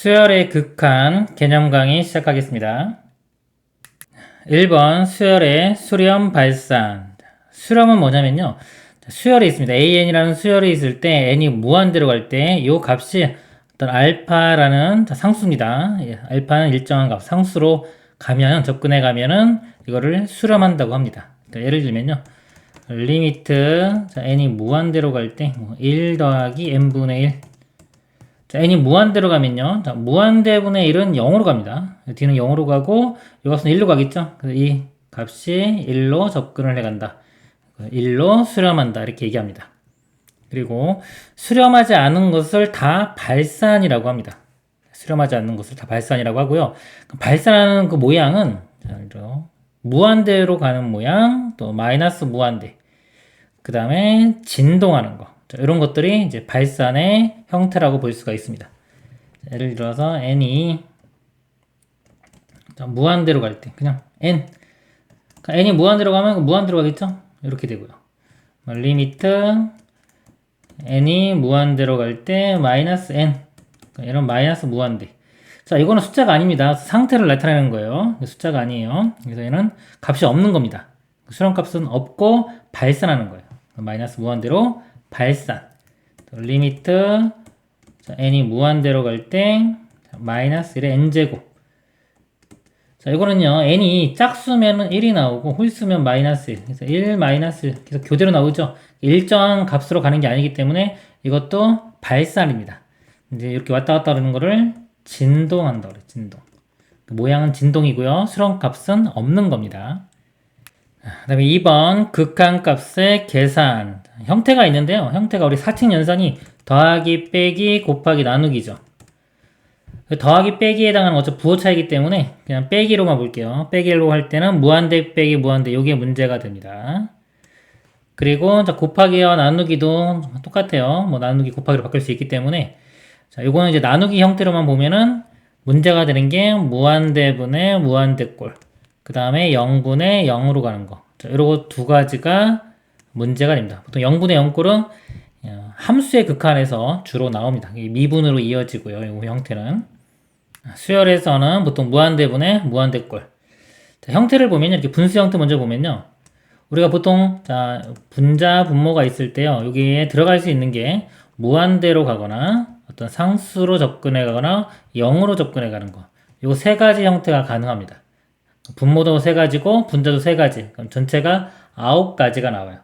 수열의 극한 개념 강의 시작하겠습니다. 1번 수열의 수렴 발산. 수렴은 뭐냐면요. 수열이 있습니다. AN이라는 수열이 있을 때 n이 무한대로 갈 때 이 값이 어떤 알파라는 상수입니다. 알파는 일정한 값, 상수로 가면, 접근해 가면은 이거를 수렴한다고 합니다. 예를 들면요. 리미트 n이 무한대로 갈 때 1 더하기 n분의 1. 자, n이 무한대로 가면요. 자, 무한대분의 1은 0으로 갑니다. 뒤는 0으로 가고 이것은 1로 가겠죠. 그래서 이 값이 1로 접근을 해간다. 1로 수렴한다. 이렇게 얘기합니다. 그리고 수렴하지 않은 것을 다 발산이라고 합니다. 수렴하지 않는 것을 다 발산이라고 하고요. 발산하는 그 모양은 무한대로 가는 모양, 또 마이너스 무한대, 그 다음에 진동하는 거. 자, 이런 것들이 이제 발산의 형태라고 볼 수가 있습니다. 예를 들어서 n이 무한대로 갈 때 그냥 n, 그러니까 n이 무한대로 가면 무한대로 가겠죠? 이렇게 되고요. 리미트 n이 무한대로 갈 때 마이너스 n, 그러니까 이런 마이너스 무한대. 자, 이거는 숫자가 아닙니다. 상태를 나타내는 거예요. 숫자가 아니에요. 그래서 얘는 값이 없는 겁니다. 수렴값은 없고 발산하는 거예요. 마이너스 무한대로 발산. 리미트 n이 무한대로 갈 때 마이너스 1의 n제곱. 자, 이거는요, n이 짝수면 1이 나오고 홀수면 마이너스 1. 그래서 1 마이너스 1. 계속 교대로 나오죠. 일정한 값으로 가는 게 아니기 때문에 이것도 발산입니다. 이제 이렇게 왔다 갔다 하는 거를 진동한다 그래. 진동. 모양은 진동이고요. 수렴값은 없는 겁니다. 그 다음에 2번 극한값의 계산. 형태가 있는데요. 형태가 우리 사칙 연산이 더하기, 빼기, 곱하기, 나누기죠. 더하기, 빼기에 해당하는 어차피 부호차이기 때문에 그냥 빼기로만 볼게요. 빼기로 할 때는 무한대 빼기 무한대, 이게 문제가 됩니다. 그리고 자, 곱하기와 나누기도 똑같아요. 뭐 나누기 곱하기로 바뀔 수 있기 때문에 자, 이거는 이제 나누기 형태로만 보면은 문제가 되는 게 무한대분의 무한대꼴, 그 다음에 0분의 0으로 가는 거. 자, 이러고 두 가지가 문제가 됩니다. 보통 0분의 0꼴은 함수의 극한에서 주로 나옵니다. 미분으로 이어지고요. 이 형태는. 수열에서는 보통 무한대분의 무한대꼴. 자, 형태를 보면 이렇게 분수 형태 먼저 보면요. 우리가 보통 자, 분자, 분모가 있을 때요. 여기에 들어갈 수 있는 게 무한대로 가거나 어떤 상수로 접근해 가거나 0으로 접근해 가는 거. 요 세 가지 형태가 가능합니다. 분모도 세 가지고 분자도 세 가지. 그럼 전체가 9가지가 나와요.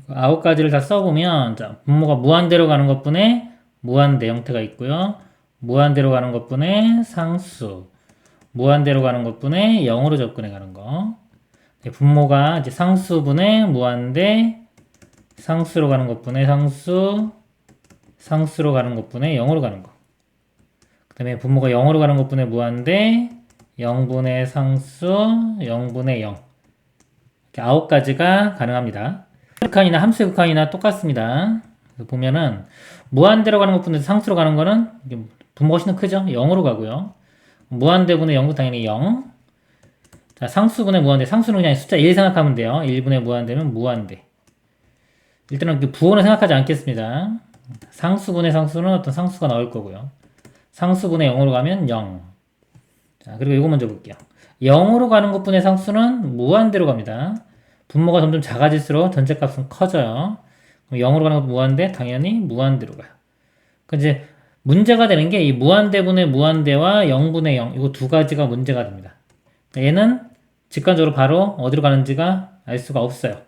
9가지를 다 써보면 자, 분모가 무한대로 가는 것분에 무한대 형태가 있고요. 무한대로 가는 것분에 상수, 무한대로 가는 것분에 0으로 접근해 가는 거. 분모가 이제 상수분의 무한대, 상수로 가는 것분에 상수, 상수로 가는 것분에 0으로 가는 거. 그 다음에 분모가 0으로 가는 것분에 무한대, 0분의 상수, 0분의 0. 이렇게 9가지가 가능합니다. 극한이나 함수의 극한이나 똑같습니다. 보면은 무한대로 가는 것분에 상수로 가는 거는 분모가 훨씬 더 크죠? 0으로 가고요. 무한대분의 0도 당연히 0. 자, 상수분의 무한대. 상수는 그냥 숫자 1 생각하면 돼요. 1분의 무한대면 무한대. 일단은 부호는 생각하지 않겠습니다. 상수분의 상수는 어떤 상수가 나올 거고요. 상수분의 0으로 가면 0. 자, 그리고 이거 먼저 볼게요. 0으로 가는 것분의 상수는 무한대로 갑니다. 분모가 점점 작아질수록 전체 값은 커져요. 그럼 0으로 가는 것 무한대? 당연히 무한대로 가요. 그 이제 문제가 되는 게 이 무한대분의 무한대와 0분의 0, 이거 두 가지가 문제가 됩니다. 얘는 직관적으로 바로 어디로 가는지가 알 수가 없어요.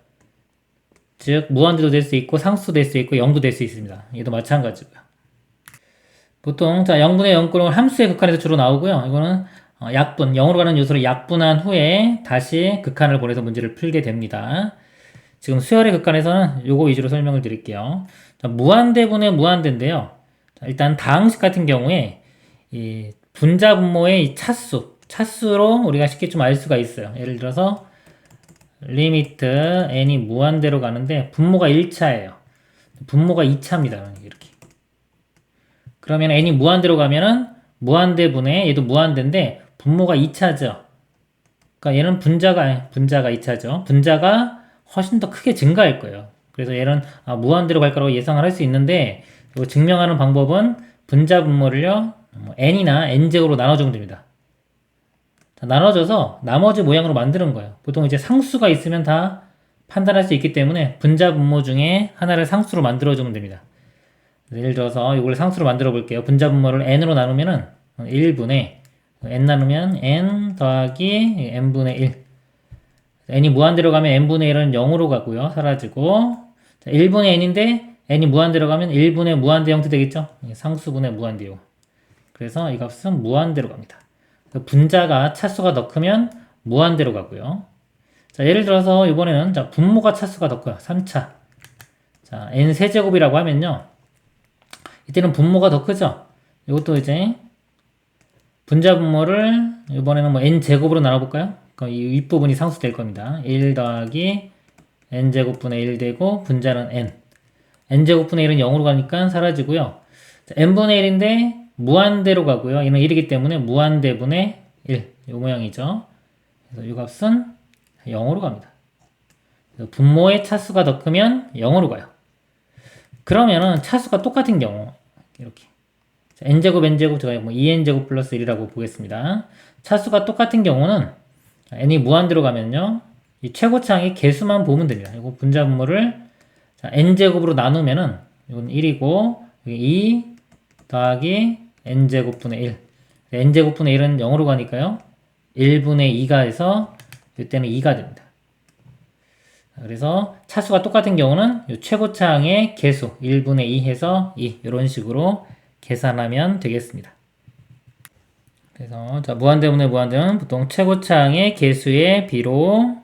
즉 무한대도 될 수 있고 상수도 될 수 있고 0도 될 수 있습니다. 얘도 마찬가지고요. 보통 자 0분의 0꼴은 함수의 극한에서 주로 나오고요. 이거는 약분, 0으로 가는 요소를 약분한 후에 다시 극한을 보내서 문제를 풀게 됩니다. 지금 수열의 극한에서는 요거 위주로 설명을 드릴게요. 자, 무한대분의 무한대인데요. 자, 일단 다항식 같은 경우에 이 분자 분모의 이 차수로 우리가 쉽게 좀 알 수가 있어요. 예를 들어서 리미트 n이 무한대로 가는데 분모가 1차예요. 분모가 2차입니다. 이렇게. 그러면 n이 무한대로 가면은 무한대분의 얘도 무한대인데 분모가 2차죠. 그러니까 얘는 분자가 2차죠. 분자가 훨씬 더 크게 증가할 거예요. 그래서 얘는 무한대로 갈 거라고 예상을 할 수 있는데 이거 증명하는 방법은 분자 분모를요 뭐 n이나 n제곱으로 나눠주면 됩니다. 자, 나눠져서 나머지 모양으로 만드는 거예요. 보통 이제 상수가 있으면 다 판단할 수 있기 때문에 분자 분모 중에 하나를 상수로 만들어주면 됩니다. 예를 들어서 이걸 상수로 만들어 볼게요. 분자 분모를 n으로 나누면은 1분의 n 나누면 n 더하기 n분의 1. n이 무한대로 가면 n분의 1은 0으로 가고요. 사라지고. 자, 1분의 n인데 n이 무한대로 가면 1분의 무한대 형태 되겠죠? 상수분의 무한대요. 그래서 이 값은 무한대로 갑니다. 분자가 차수가 더 크면 무한대로 가고요. 자, 예를 들어서 이번에는 자, 분모가 차수가 더 커요. 3차. 자, n 세제곱이라고 하면요. 이때는 분모가 더 크죠? 이것도 이제 분자 분모를 이번에는 뭐 n제곱으로 나눠볼까요? 그럼 이 윗부분이 상수 될 겁니다. 1 더하기 n제곱분의 1 되고 분자는 n. n제곱분의 1은 0으로 가니까 사라지고요. 자, n분의 1인데 무한대로 가고요. 얘는 1이기 때문에 무한대분의 1. 이 모양이죠. 그래서 이 값은 0으로 갑니다. 분모의 차수가 더 크면 0으로 가요. 그러면은 차수가 똑같은 경우 이렇게 n제곱 n제곱 제가 뭐 2n제곱 플러스 1이라고 보겠습니다. 차수가 똑같은 경우는 n이 무한대로 가면요. 이 최고차항의 개수만 보면 됩니다. 이거 분자 분모를 n제곱으로 나누면은 이건 1이고 2 더하기 n제곱분의 1. n제곱분의 1은 0으로 가니까요. 1분의 2가 해서 이때는 2가 됩니다. 그래서 차수가 똑같은 경우는 이 최고차항의 개수 1분의 2 해서 2 이런 식으로 계산하면 되겠습니다. 그래서 자, 무한대분의 무한대는 보통 최고차항의 개수의 비로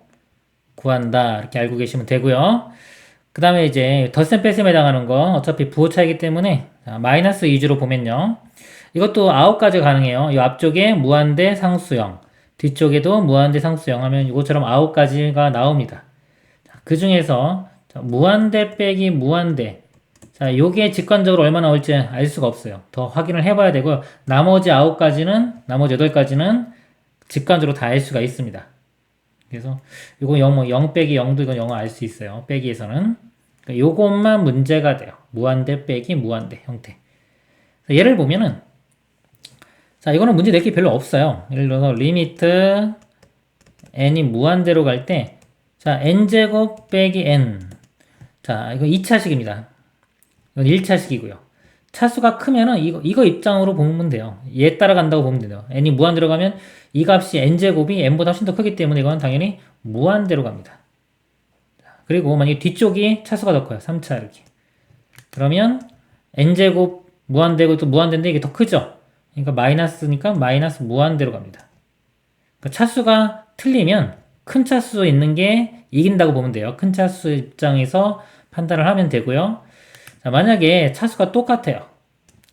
구한다 이렇게 알고 계시면 되고요. 그 다음에 이제 덧셈 뺄셈에 해당하는 거 어차피 부호차이기 때문에 자, 마이너스 위주로 보면요. 이것도 9가지 가능해요. 이 앞쪽에 무한대 상수형 뒤쪽에도 무한대 상수형 하면 이것처럼 9가지가 나옵니다. 그 중에서 무한대 빼기 무한대 자, 요게 직관적으로 얼마 나올지 알 수가 없어요. 더 확인을 해봐야 되고요. 나머지 9가지는, 나머지 8가지는 직관적으로 다 알 수가 있습니다. 그래서 요거 0 빼기 0도 이건 0을 알 수 있어요. 빼기에서는. 그러니까 요것만 문제가 돼요. 무한대 빼기 무한대 형태. 예를 보면은 자, 이거는 문제 낼 게 별로 없어요. 예를 들어서 리미트 n이 무한대로 갈 때 자, n제곱 빼기 n 자, 이거 2차식입니다. 이건 1차식이고요. 차수가 크면은 이거 입장으로 보면 돼요. 얘 따라간다고 보면 돼요. n이 무한대로 가면 이 값이 n제곱이 n보다 훨씬 더 크기 때문에 이건 당연히 무한대로 갑니다. 그리고 만약에 뒤쪽이 차수가 더 커요. 3차 이렇게. 그러면 n제곱 무한대고 또 무한대인데 이게 더 크죠? 그러니까 마이너스니까 마이너스 무한대로 갑니다. 그러니까 차수가 틀리면 큰 차수 있는 게 이긴다고 보면 돼요. 큰 차수 입장에서 판단을 하면 되고요. 자, 만약에 차수가 똑같아요.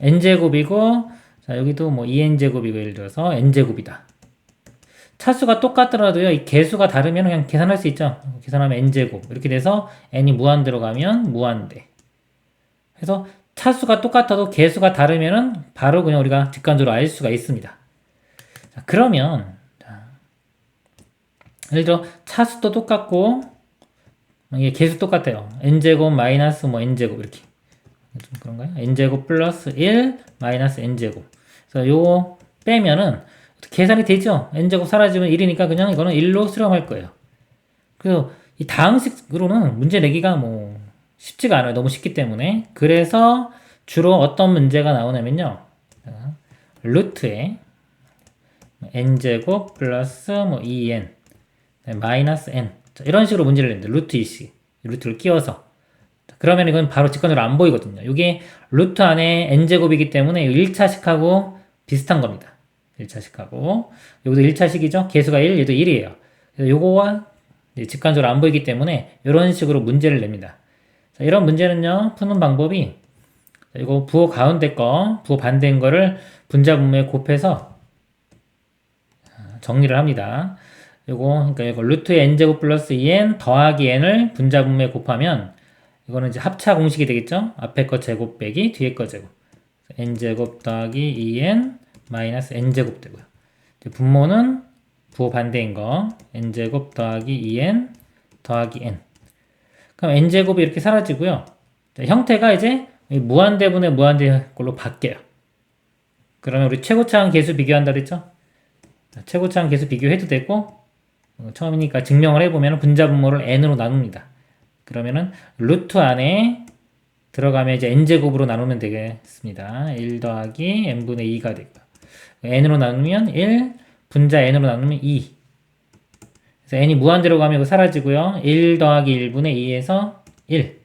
n제곱이고 자, 여기도 뭐 2n제곱이고 예를 들어서 n제곱이다. 차수가 똑같더라도요. 이 개수가 다르면 그냥 계산할 수 있죠. 계산하면 n제곱 이렇게 돼서 n이 무한대로 가면 무한대. 그래서 차수가 똑같아도 개수가 다르면은 바로 그냥 우리가 직관적으로 알 수가 있습니다. 자, 그러면 자, 예를 들어 차수도 똑같고 이게 개수 똑같아요. n제곱 마이너스 뭐 n제곱 이렇게 좀 그런가요? n제곱 플러스 1 마이너스 n제곱. 그래서 요거 빼면은 계산이 되죠? n제곱 사라지면 1이니까 그냥 이거는 1로 수렴할 거예요. 그래서 이 다항식으로는 문제 내기가 뭐 쉽지가 않아요. 너무 쉽기 때문에. 그래서 주로 어떤 문제가 나오냐면요. 루트에 n제곱 플러스 뭐 2n 마이너스 n 자, 이런 식으로 문제를 냅니다. 루트 이식 루트를 끼워서 그러면 이건 바로 직관적으로 안 보이거든요. 이게 루트 안에 n제곱이기 때문에 1차식하고 비슷한 겁니다. 1차식하고 여기도 1차식이죠. 개수가 1, 얘도 1이에요. 그래서 요거와 직관적으로 안 보이기 때문에 이런 식으로 문제를 냅니다. 자, 이런 문제는요. 푸는 방법이 이거 부호 가운데 거, 부호 반대인 거를 분자 분모에 곱해서 정리를 합니다. 그러니까 이거 루트의 n제곱 플러스 2n 더하기 n을 분자 분모에 곱하면 이거는 이제 합차 공식이 되겠죠? 앞에 거 제곱 빼기 뒤에 거 제곱. n제곱 더하기 2n 마이너스 n제곱 되고요. 분모는 부호 반대인 거 n제곱 더하기 2n 더하기 n. 그럼 n제곱이 이렇게 사라지고요. 자, 형태가 이제 무한대분의 무한대 걸로 바뀌어요. 그러면 우리 최고차항 계수 비교한다 그랬죠? 최고차항 계수 비교해도 되고, 처음이니까 증명을 해보면 분자 분모를 n으로 나눕니다. 그러면은 루트 안에 들어가면 이제 n제곱으로 나누면 되겠습니다. 1 더하기 n분의 2가 되고요. n으로 나누면 1, 분자 n으로 나누면 2. 그래서 n이 무한대로 가면 이거 사라지고요. 1 더하기 1분의 2에서 1.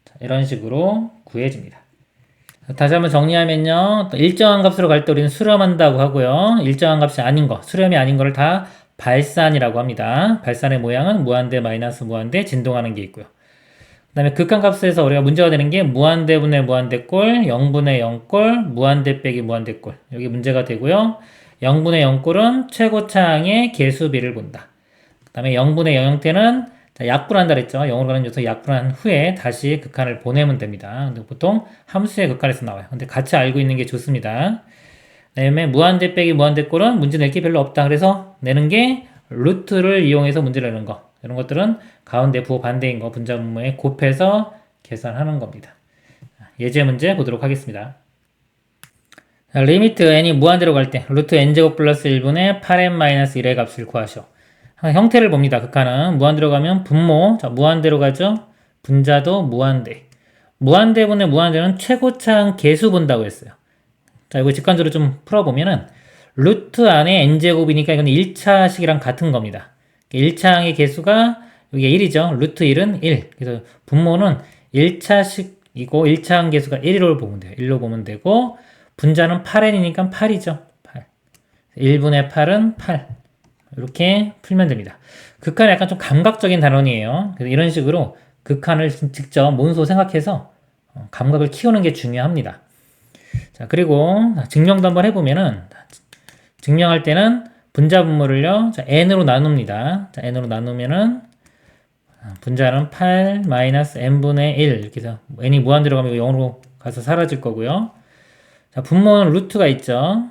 자, 이런 식으로 구해집니다. 다시 한번 정리하면요. 또 일정한 값으로 갈 때 우리는 수렴한다고 하고요. 일정한 값이 아닌 거, 수렴이 아닌 거를 다 발산이라고 합니다. 발산의 모양은 무한대 마이너스 무한대 진동하는 게 있고요. 그 다음에 극한값에서 우리가 문제가 되는 게 무한대분의 무한대꼴, 0분의 0꼴, 무한대 빼기 무한대꼴. 여기 문제가 되고요. 0분의 0꼴은 최고차항의 개수비를 본다. 그 다음에 0분의 0 형태는 약분한다 그랬죠. 0으로 가는 녀석 약분한 후에 다시 극한을 보내면 됩니다. 근데 보통 함수의 극한에서 나와요. 근데 같이 알고 있는 게 좋습니다. 그 다음에 무한대 빼기 무한대꼴은 문제 낼 게 별로 없다. 그래서 내는 게 루트를 이용해서 문제를 내는 거. 이런 것들은 가운데 부호 반대인 거 분자 분모에 곱해서 계산하는 겁니다. 예제 문제 보도록 하겠습니다. 리미트 n이 무한대로 갈 때 루트 n제곱 플러스 1분의 8n-1의 값을 구하시오. 형태를 봅니다. 극한은 무한대로 가면 분모, 자 무한대로 가죠. 분자도 무한대. 무한대분의 무한대는 최고차항 개수 본다고 했어요. 자 이거 직관적으로 좀 풀어보면은 루트 안에 n제곱이니까 이건 1차식이랑 같은 겁니다. 1차항의 개수가 여기가 1이죠. 루트 1은 1. 그래서 분모는 1차식이고 1차항 개수가 1로 보면 돼요. 1로 보면 되고 분자는 8n이니까 8이죠. 8. 1분의 8은 8. 이렇게 풀면 됩니다. 극한은 약간 좀 감각적인 단원이에요. 그래서 이런 식으로 극한을 직접 몸소 생각해서 감각을 키우는 게 중요합니다. 자, 그리고 증명도 한번 해보면은 증명할 때는 분자 분모를요, 자, n으로 나눕니다. 자, n으로 나누면은 분자는 8 마이너스 n분의 1 이렇게 해서 n이 무한대로 가면 0으로 가서 사라질 거고요. 자, 분모는 루트가 있죠.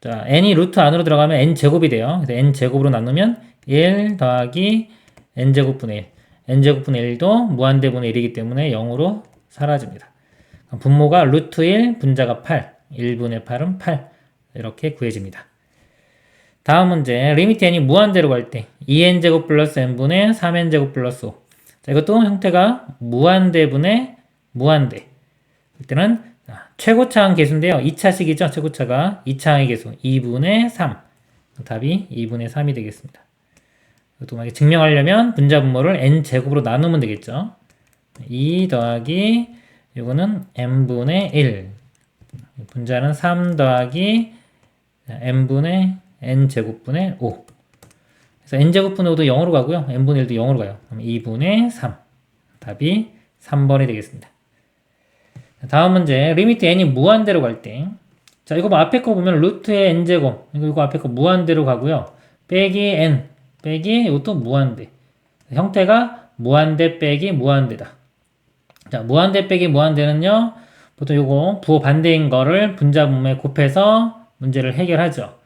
자, n이 루트 안으로 들어가면 n제곱이 돼요. 그래서 n제곱으로 나누면 1 더하기 n제곱분의 1. n제곱분의 1도 무한대분의 1이기 때문에 0으로 사라집니다. 분모가 루트 1, 분자가 8. 1분의 8은 8. 이렇게 구해집니다. 다음 문제. 리미트 n이 무한대로 갈 때 2n제곱 플러스 n분의 3n제곱 플러스 5. 자, 이것도 형태가 무한대분의 무한대. 이때는 최고차항 개수인데요. 2차식이죠. 최고차가 2차항의 개수 2분의 3. 답이 2분의 3이 되겠습니다. 이것도 만약에 증명하려면 분자 분모를 n제곱으로 나누면 되겠죠. 2 더하기 이거는 n분의 1. 분자는 3 더하기 n분의 n제곱분의 5. 그래서 n제곱분의 5도 0으로 가고요. n분의 1도 0으로 가요. 그럼 2분의 3. 답이 3번이 되겠습니다. 다음 문제. 리미트 n이 무한대로 갈 때. 자, 이거 뭐 앞에 거 보면 루트의 n제곱. 이거 앞에 거 무한대로 가고요. 빼기 n. 빼기 이것도 무한대. 형태가 무한대 빼기 무한대다. 자, 무한대 빼기 무한대는요. 보통 요거 부호 반대인 거를 분자 분모에 곱해서 문제를 해결하죠.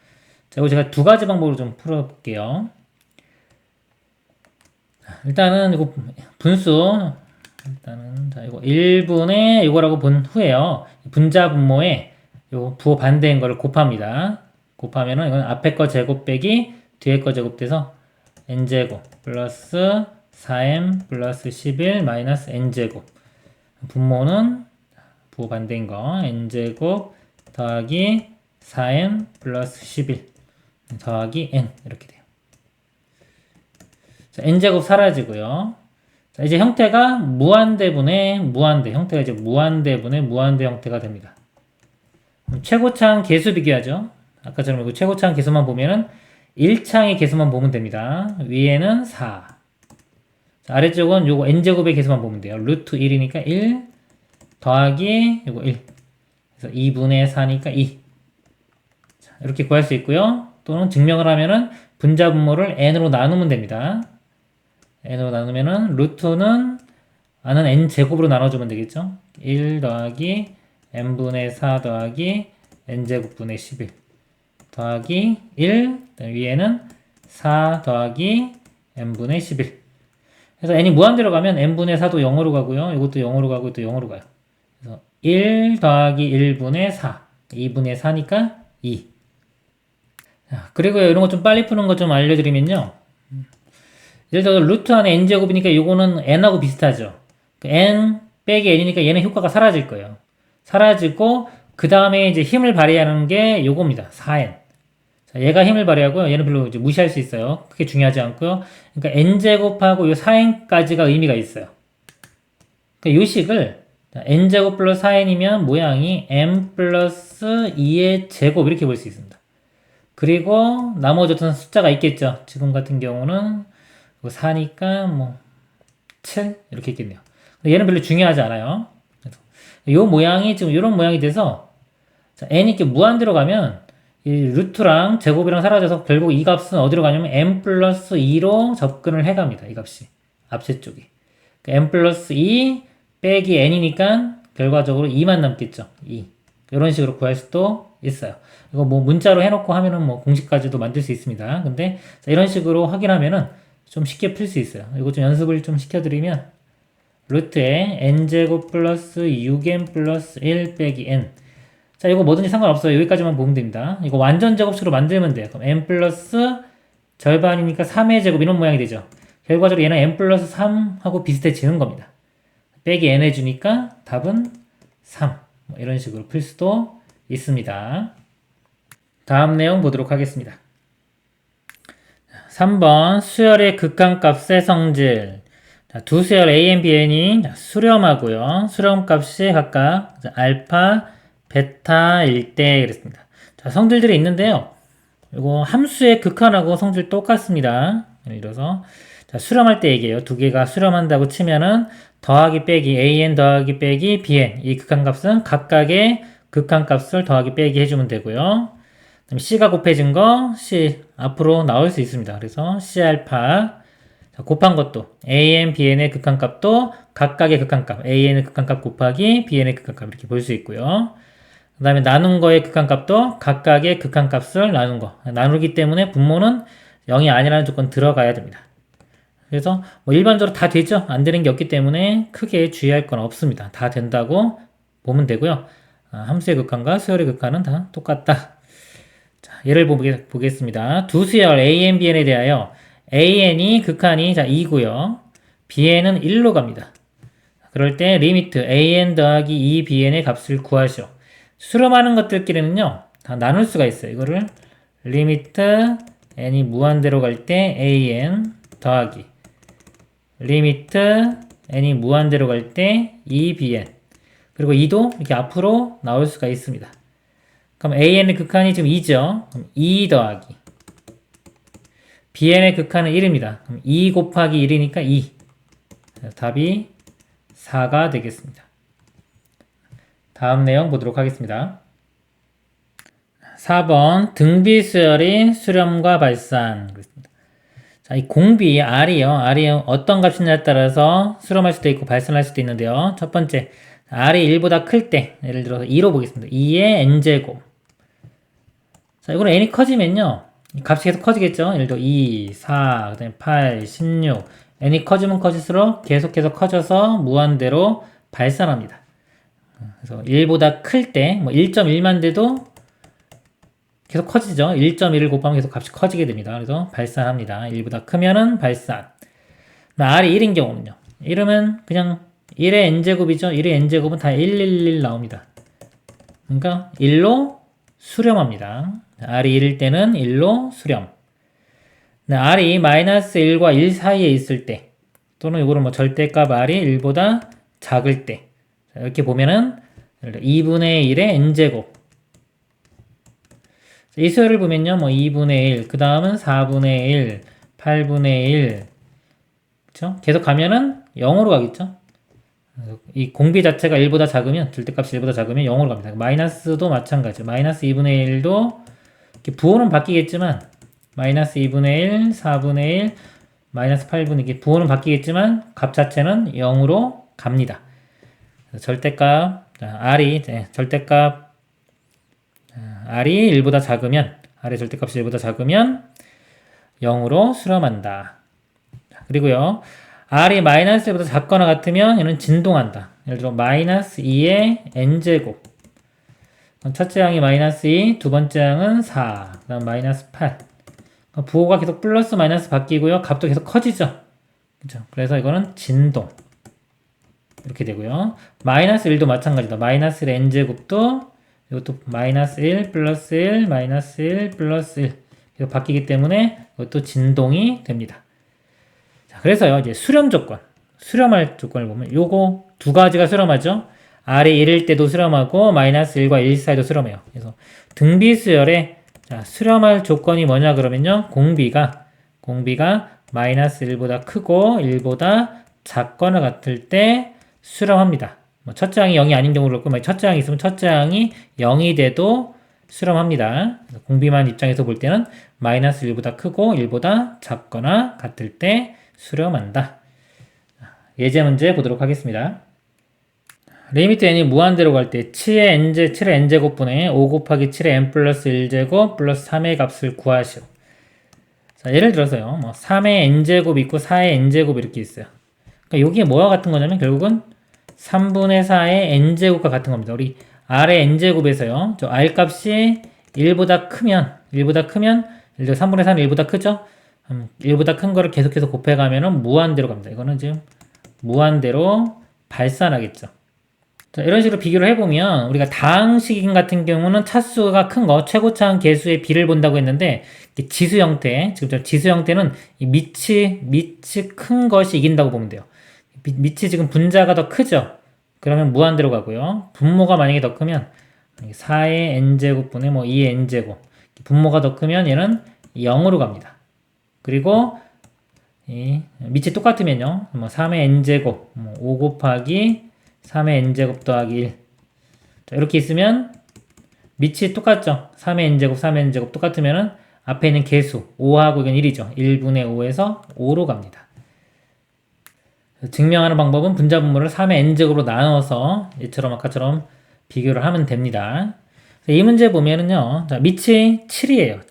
자, 이거 제가 두 가지 방법으로 좀 풀어볼게요. 일단은 이거 분수 일단은 자 이거 1분의 이거라고 본 후에요. 분자 분모에 요 부호 반대인 거를 곱합니다. 곱하면은 이건 앞에 거 제곱 빼기 뒤에 거 제곱 돼서 n제곱 플러스 4m 플러스 11 마이너스 n제곱. 분모는 부호 반대인 거 n제곱 더하기 4m 플러스 11 더하기 n 이렇게 돼요. 자, n제곱 사라지고요. 자, 이제 형태가 무한대분의 무한대 형태가 이제 무한대분의 무한대 형태가 됩니다. 최고차항 개수 비교하죠. 아까처럼 이거 최고차항 개수만 보면은 1차항의 개수만 보면 됩니다. 위에는 4. 자, 아래쪽은 요거 n제곱의 개수만 보면 돼요. 루트 1이니까 1 더하기 요거 1. 그래서 2분의 4니까 2. 자, 이렇게 구할 수 있고요. 또는 증명을 하면은 분자 분모를 n으로 나누면 됩니다. n으로 나누면은 루트는 n은 n제곱으로 나눠주면 되겠죠. 1 더하기 n분의 4 더하기 n제곱분의 11 더하기 1 위에는 4 더하기 n분의 11 그래서 n이 무한대로 가면 n분의 4도 0으로 가고요. 이것도 0으로 가고 이것도 0으로 가요. 그래서 1 더하기 1분의 4 2분의 4니까 2. 자, 그리고 이런 거 좀 빨리 푸는 거 좀 알려드리면요. 예를 들어 루트 안에 n제곱이니까 이거는 n하고 비슷하죠. n 빼기 n이니까 얘는 효과가 사라질 거예요. 사라지고 그 다음에 이제 힘을 발휘하는 게 요겁니다. 4n. 자, 얘가 힘을 발휘하고요. 얘는 별로 이제 무시할 수 있어요. 크게 중요하지 않고요. 그러니까 n제곱하고 요 4n까지가 의미가 있어요. 그러니까 요 식을 n제곱 플러스 4n이면 모양이 n 플러스 2의 제곱 이렇게 볼 수 있습니다. 그리고 나머지 어떤 숫자가 있겠죠. 지금 같은 경우는 4니까 뭐 7 이렇게 있겠네요. 얘는 별로 중요하지 않아요. 요 모양이 지금 이런 모양이 돼서 자, n이 이렇게 무한대로 가면 이 루트랑 제곱이랑 사라져서 결국 이 값은 어디로 가냐면 n 플러스 2로 접근을 해갑니다. 이 값이 앞세 쪽이 n 플러스 2 빼기 n이니까 결과적으로 2만 남겠죠. 2 이런 식으로 구할 수도 있어요. 이거 뭐 문자로 해놓고 하면은 뭐 공식까지도 만들 수 있습니다. 근데 자, 이런 식으로 확인하면은 좀 쉽게 풀 수 있어요. 이거 좀 연습을 좀 시켜드리면 루트에 n제곱 플러스 6n 플러스 1 빼기 n. 자, 이거 뭐든지 상관없어요. 여기까지만 보면 됩니다. 이거 완전 제곱식으로 만들면 돼요. 그럼 n 플러스 절반이니까 3의 제곱 이런 모양이 되죠. 결과적으로 얘는 n 플러스 3하고 비슷해지는 겁니다. 빼기 n 해주니까 답은 3. 뭐 이런 식으로 풀 수도 있습니다. 다음 내용 보도록 하겠습니다. 3번 수열의 극한값의 성질. 자, 두 수열 a, b, n이 수렴하고요. 수렴값이 각각 알파, 베타일 때 그랬습니다. 자, 성질들이 있는데요. 이거 함수의 극한하고 성질 똑같습니다. 예를 들어서 자, 수렴할 때 얘기해요. 두 개가 수렴한다고 치면은 더하기 빼기 an 더하기 빼기 bn 이 극한값은 각각의 극한값을 더하기 빼기 해주면 되고요. 그다음에 c가 곱해진 거 c 앞으로 나올 수 있습니다. 그래서 c 알파 자, 곱한 것도 an, bn의 극한값도 각각의 극한값 an의 극한값 곱하기 bn의 극한값 이렇게 볼 수 있고요. 그 다음에 나눈 거의 극한값도 각각의 극한값을 나눈 거 나누기 때문에 분모는 0이 아니라는 조건 들어가야 됩니다. 그래서 뭐 일반적으로 다 되죠. 안 되는 게 없기 때문에 크게 주의할 건 없습니다. 다 된다고 보면 되고요. 함수의 극한과 수열의 극한은 다 똑같다. 자, 예를 보겠습니다. 두 수열 a, bn에 대하여 an이 극한이 자 2고요. bn은 1로 갑니다. 그럴 때 리미트 an 더하기 2 bn의 값을 구하시오. 수렴하는 것들끼리는요. 다 나눌 수가 있어요. 이거를 리미트 n이 무한대로 갈 때 an 더하기 리미트 n이 무한대로 갈 때 2bn 그리고 2도 이렇게 앞으로 나올 수가 있습니다. 그럼 an의 극한이 지금 2죠. 그럼 2 더하기 bn의 극한은 1입니다. 그럼 2 곱하기 1이니까 2 답이 4가 되겠습니다. 다음 내용 보도록 하겠습니다. 4번 등비수열인 수렴과 발산 그렇습니다. 자, 이 공비 R이 어떤 값이냐에 따라서 수렴할 수도 있고 발산할 수도 있는데요. 첫 번째, R이 1보다 클 때, 예를 들어서 2로 보겠습니다. 2의 n제곱. 자, 이거는 n이 커지면요. 값이 계속 커지겠죠. 예를 들어 2, 4, 그 다음에 8, 16. n이 커지면 커질수록 계속해서 커져서 무한대로 발산합니다. 그래서 1보다 클 때, 뭐 1.1만 돼도 계속 커지죠. 1.1을 곱하면 계속 값이 커지게 됩니다. 그래서 발산합니다. 1보다 크면은 발산. R이 1인 경우는요. 1이면 그냥 1의 n제곱이죠. 1의 n제곱은 다 111 나옵니다. 그러니까 1로 수렴합니다. R이 1일 때는 1로 수렴. R이 마이너스 1과 1 사이에 있을 때 또는 이거를 뭐 절대값 R이 1보다 작을 때 이렇게 보면은 2분의 1의 n제곱 이 수열을 보면요, 뭐 2분의 1, 그 다음은 4분의 1, 8분의 1, 그쵸? 계속 가면은 0으로 가겠죠? 이 공비 자체가 1보다 작으면, 절대값이 1보다 작으면 0으로 갑니다. 마이너스도 마찬가지죠. 마이너스 2분의 1도, 이렇게 부호는 바뀌겠지만, 마이너스 2분의 1, 4분의 1, 마이너스 8분의 1, 이게 부호는 바뀌겠지만, 값 자체는 0으로 갑니다. 절대값, R이, 절대값, R이 1보다 작으면 R의 절대값이 1보다 작으면 0으로 수렴한다. 그리고요. R이 마이너스 1보다 작거나 같으면 얘는 진동한다. 예를 들어 마이너스 2의 n제곱 첫째 항이 마이너스 2, 두 번째 항은 4, 그 다음 마이너스 8. 부호가 계속 플러스 마이너스 바뀌고요. 값도 계속 커지죠. 그죠? 그래서 이거는 진동. 이렇게 되고요. 마이너스 1도 마찬가지다. 마이너스 1 n제곱도 이것도 마이너스 1 플러스 1 마이너스 1 플러스 1 계속 바뀌기 때문에 이것도 진동이 됩니다. 자, 그래서요. 이제 수렴 조건. 수렴할 조건을 보면 요거 두 가지가 수렴하죠. R이 1일 때도 수렴하고 마이너스 1과 1 사이도 수렴해요. 그래서 등비수열에 자, 수렴할 조건이 뭐냐 그러면요. 공비가 마이너스 1보다 크고 1보다 작거나 같을 때 수렴합니다. 뭐 첫째 항이 0이 아닌 경우를 그렇고 첫째 항이 있으면 첫째 항이 0이 돼도 수렴합니다. 공비만 입장에서 볼 때는 마이너스 1보다 크고 1보다 작거나 같을 때 수렴한다. 예제 문제 보도록 하겠습니다. 리미트 n이 무한대로 갈 때 7의 n제곱분의 5 곱하기 7의 n 플러스 1제곱 플러스 3의 값을 구하시오. 자, 예를 들어서요. 3의 n제곱 있고 4의 n제곱 이렇게 있어요. 그러니까 여기에 뭐와 같은 거냐면 결국은 3분의 4의 n제곱과 같은 겁니다. 우리 R의 n제곱에서요. 저 R 값이 1보다 크면 예를 들어 3분의 4는 1보다 크죠? 1보다 큰 거를 계속해서 곱해가면 무한대로 갑니다. 이거는 지금 무한대로 발산하겠죠. 자, 이런 식으로 비교를 해보면 우리가 다항식인 같은 경우는 차수가 큰 거, 최고차항 개수의 비를 본다고 했는데 지수 형태, 지금 지수 형태는 이 밑이 큰 것이 이긴다고 보면 돼요. 밑이 지금 분자가 더 크죠? 그러면 무한대로 가고요. 분모가 만약에 더 크면 4의 n제곱분의 2의 n제곱 분모가 더 크면 얘는 0으로 갑니다. 그리고 이 밑이 똑같으면요. 3의 n제곱 5 곱하기 3의 n제곱 더하기 1. 자, 이렇게 있으면 밑이 똑같죠. 3의 n제곱, 3의 n제곱 똑같으면은 앞에 있는 개수 5하고 이건 1이죠. 1분의 5에서 5로 갑니다. 증명하는 방법은 분자 분모를 3의 n제곱으로 나눠서 이처럼 아까처럼 비교를 하면 됩니다. 이 문제 보면은요. 자, 밑이 7이에요.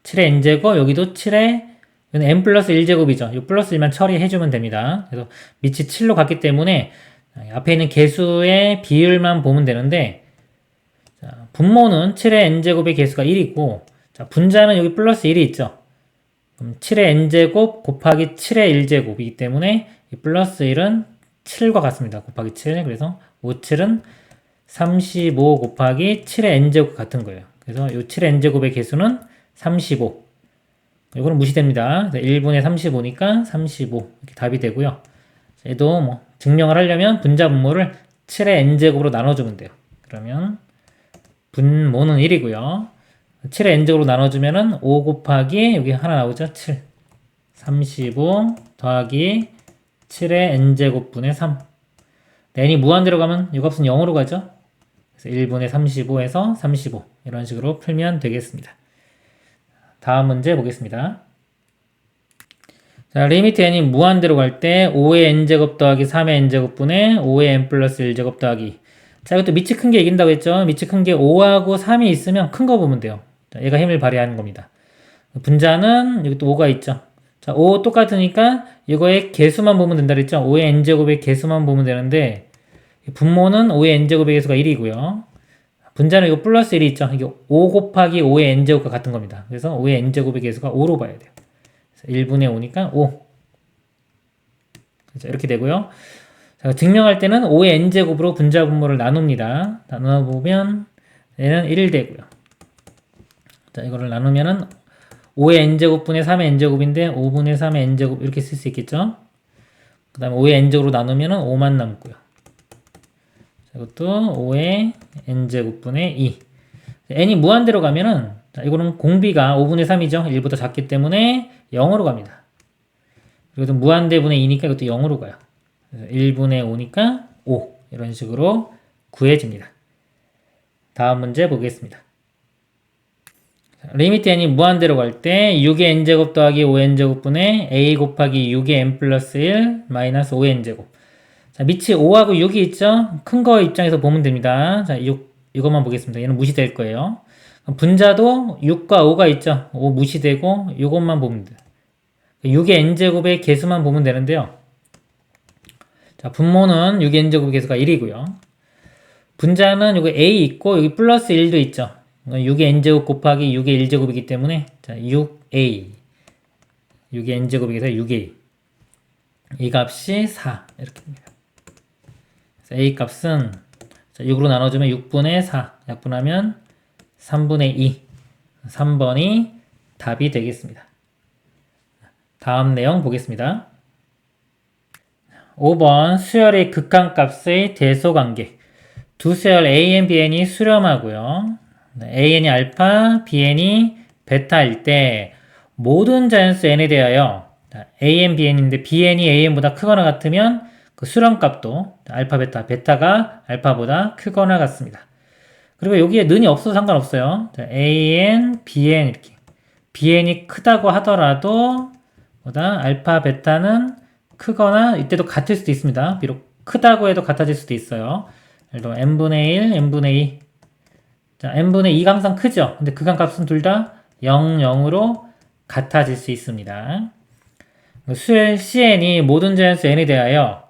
7의 n제곱, 여기도 7의 이건 n 플러스 1제곱이죠. 이 플러스 1만 처리해주면 됩니다. 그래서 밑이 7로 갔기 때문에 앞에 있는 개수의 비율만 보면 되는데 자, 분모는 7의 n제곱의 개수가 1이고 자, 분자는 여기 플러스 1이 있죠. 그럼 7의 n제곱 곱하기 7의 1제곱이기 때문에 이 플러스 1은 7과 같습니다. 곱하기 7. 그래서 5, 7은 35 곱하기 7의 n제곱 같은 거예요. 그래서 이 7의 n제곱의 개수는 35. 이거는 무시됩니다. 1분의 35니까 35 이렇게 답이 되고요. 얘도 증명을 하려면 분자 분모를 7의 n제곱으로 나눠주면 돼요. 그러면 분모는 1이고요. 7의 n제곱으로 나눠주면은 5 곱하기 여기 하나 나오죠. 7 35 더하기 7의 n제곱분의 3 n이 무한대로 가면 이 값은 0으로 가죠. 그래서 1분의 35에서 35 이런 식으로 풀면 되겠습니다. 다음 문제 보겠습니다. 자, 리미트 n이 무한대로 갈 때 5의 n제곱 더하기 3의 n제곱분의 5의 n 플러스 1제곱 더하기 자, 이것도 밑이 큰 게 이긴다고 했죠. 밑이 큰 게 5하고 3이 있으면 큰 거 보면 돼요. 자, 얘가 힘을 발휘하는 겁니다. 분자는 여기 또 5가 있죠. 자, 5 똑같으니까 이거의 개수만 보면 된다 그랬죠. 5의 n제곱의 개수만 보면 되는데 분모는 5의 n제곱의 개수가 1이고요. 분자는 이거 플러스 1이 있죠. 이게 5 곱하기 5의 n제곱과 같은 겁니다. 그래서 5의 n제곱의 개수가 5로 봐야 돼요. 1분의 5니까 5. 그렇죠. 이렇게 되고요. 자, 증명할 때는 5의 n제곱으로 분자 분모를 나눕니다. 나눠보면 얘는 1 되고요. 자, 이거를 나누면은 5의 n제곱분의 3의 n제곱인데 5분의 3의 n제곱 이렇게 쓸 수 있겠죠. 그 다음에 5의 n제곱으로 나누면은 5만 남고요. 자, 이것도 5의 n제곱분의 2. n이 무한대로 가면은 자, 이거는 공비가 5분의 3이죠. 1보다 작기 때문에 0으로 갑니다. 그리고 무한대분의 2니까 이것도 0으로 가요. 그래서 1분의 5니까 5 이런 식으로 구해집니다. 다음 문제 보겠습니다. 자, 리미트 n이 무한대로 갈 때 6의 n제곱 더하기 5n제곱분의 a 곱하기 6의 n 플러스 1 마이너스 5의 n제곱 자, 밑이 5하고 6이 있죠? 큰 거 입장에서 보면 됩니다. 자, 이것만 보겠습니다. 얘는 무시될 거예요. 분자도 6과 5가 있죠. 5 무시되고 이것만 보면 돼요. 6의 n제곱의 개수만 보면 되는데요. 자, 분모는 6의 n제곱 개수가 1이고요. 분자는 여기 a 있고 여기 플러스 1도 있죠. 6의 n제곱 곱하기 6의 1제곱이기 때문에 자 6a 6의 n제곱이기 때문에 6a 이 값이 4 이렇게 됩니다. 그래서 a 값은 6으로 나눠주면 6분의 4 약분하면 3분의 2 3번이 답이 되겠습니다. 다음 내용 보겠습니다. 5번 수열의 극한값의 대소관계 두 수열 a, n, b, n이 수렴하고요. a, n이 알파, b, n이 베타일 때 모든 자연수 n에 대하여 a, n, b, n인데 b, n이 a, n보다 크거나 같으면 그 수렴값도 알파, 베타, 베타가 알파보다 크거나 같습니다. 그리고 여기에 는이 없어도 상관없어요. a, n, b, n 이렇게 b, n이 크다고 하더라도 보다 알파, 베타는 크거나 이때도 같을 수도 있습니다. 비록 크다고 해도 같아질 수도 있어요. 예를 들어 n분의 1, n분의 2 자, n분의 2가 항상 크죠? 근데 극한값은 둘 다 0, 0으로 같아질 수 있습니다. 수열 cn이 모든 자연수 n에 대하여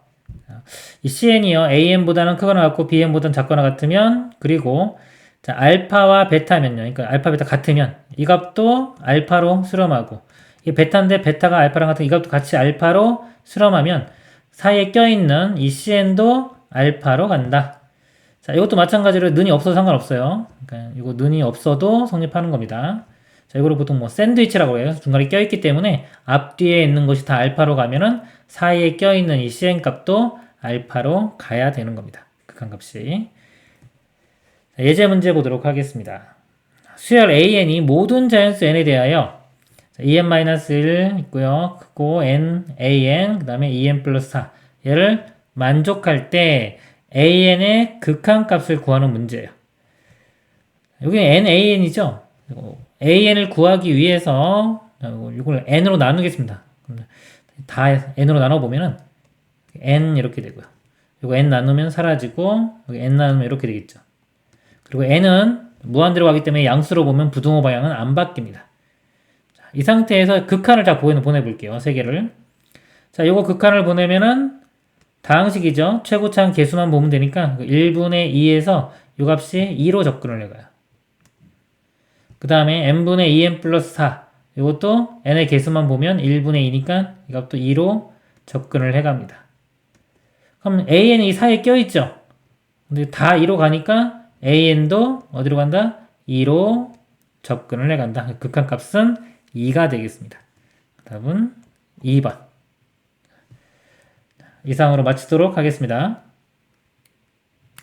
이 cn이요 an보다는 크거나 같고 bn보다는 작거나 같으면 그리고 자, 알파와 베타면요. 그러니까 알파, 베타 같으면 이 값도 알파로 수렴하고 이 베타인데 베타가 알파랑 같은 이 값도 같이 알파로 수렴하면 사이에 껴있는 이 cn도 알파로 간다. 자, 이것도 마찬가지로 는이 없어도 상관없어요. 그러니까 이거 는이 없어도 성립하는 겁니다. 자, 이거를 보통 뭐 샌드위치라고 해요. 중간에 껴있기 때문에 앞뒤에 있는 것이 다 알파로 가면은 사이에 껴있는 이 cn 값도 알파로 가야 되는 겁니다. 극한값이. 예제 문제 보도록 하겠습니다. 수열 an이 모든 자연수 n에 대하여 en-1 있고요. 크고 n, an, 그 다음에 en 플러스 4 얘를 만족할 때 an의 극한값을 구하는 문제예요. 여기 nan이죠. an을 구하기 위해서 이걸 n으로 나누겠습니다. 다 n으로 나눠보면은 n 이렇게 되고요. 이거 n 나누면 사라지고 여기 n 나누면 이렇게 되겠죠. 그리고 n은 무한대로 가기 때문에 양수로 보면 부등호 방향은 안 바뀝니다. 자, 이 상태에서 극한을 다 보내볼게요. 세 개를. 자, 요거 극한을 보내면은 다항식이죠. 최고차항 개수만 보면 되니까 1분의 2에서 요 값이 2로 접근을 해가요. 그 다음에 n분의 2n 플러스 4 이것도 n의 개수만 보면 1분의 2니까 이 값도 2로 접근을 해갑니다. 그럼 an이 이 사이에 껴있죠. 근데 다 2로 가니까 an도 어디로 간다? 2로 접근을 해간다. 극한값은 2가 되겠습니다. 답은 2번. 이상으로 마치도록 하겠습니다.